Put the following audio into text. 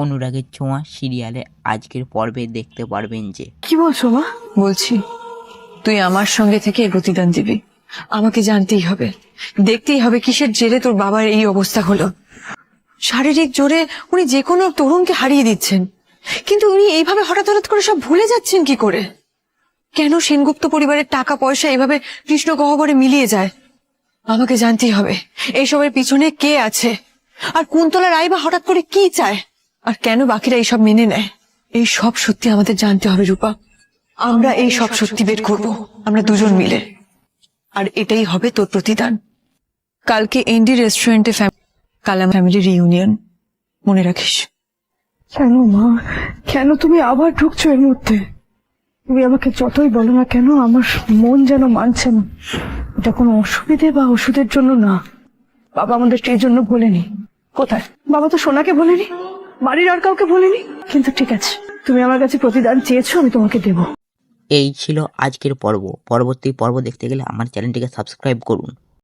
অনুরাগের ছোঁয়া সিরিয়ালে আজকের পর্বে দেখতে পারবেন যে কি বলছো মা? বলছি তুই আমার সঙ্গে থেকে এ প্রতিদান দিবি। আমাকে জানতেই হবে, দেখতেই হবে কিসের জেরে তোর বাবার এই অবস্থা হলো। শারীরিক জোরে উনি যে কোনো তরুণকে হারিয়ে দিচ্ছেন, কিন্তু উনি এইভাবে হঠাৎ হঠাৎ করে সব ভুলে যাচ্ছেন কি করে? কেন সেনগুপ্ত পরিবারের টাকা পয়সা এইভাবে কৃষ্ণ গহ্বরে মিলিয়ে যায়? আমাকে জানতেই হবে এইসবের পিছনে কে আছে, আর কুন্তলা রায় বা হঠাৎ করে কি চায়, আর কেন বাকিরা এইসব মেনে নেয়। এই সব সত্যি আমাদের জানতে হবে রূপা। আমরা এই সব সত্যি বের করব, আমরা দুজন মিলে। আর এটাই হবে তোর প্রতিদান। কালকে এনডি রেস্টুরেন্টে কালাম ফ্যামিলি রিইউনিয়ন, মনে রাখিস। কেন মা, কেন তুমি আবার ঢুকছো এর মধ্যে? তুমি আমাকে যতই বলো না কেন, আমার মন যেন মানছে না। এটা কোনো অসুবিধে বা ওষুধের জন্য না। বাবা আমাদেরকে এই জন্য বলেনি। কোথায় বাবা? তো সোনাকে বলেনি, বাড়ির আর কাউকে বলেনি। কিন্তু ঠিক আছে, তুমি আমার কাছে প্রতিদান চেয়েছো, আমি তোমাকে দেবো। এই ছিল আজকের পর্ব। পরবর্তী পর্ব দেখতে গেলে আমার চ্যানেলটিকে সাবস্ক্রাইব করুন।